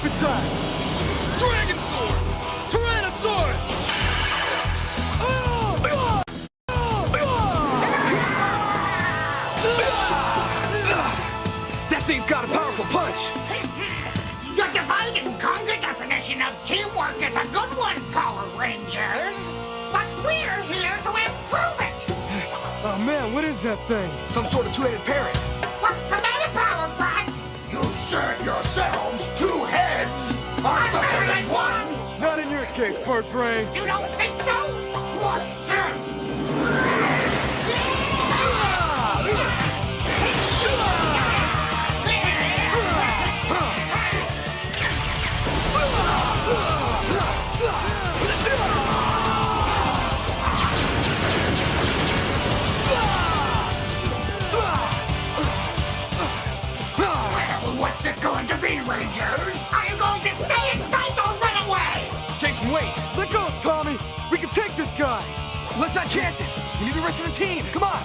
attack! Dragon Sword! Tyrannosaurus! That thing's got a powerful punch! Your divide and conquer definition of teamwork is a good one, Power Rangers. But we're here to improve it. Oh man, what is that thing? Some sort of two-headed parrot. What's the matter, Power Brats? You said yourselves 2 heads are better than 1. Not in your case, Bird Brain. You don't think so? What else? What's it going to be, Rangers? Are you going to stay in sight or run away? Jason, wait! Let go, Tommy! We can take this guy! Let's not chance it! We need the rest of the team! Come on!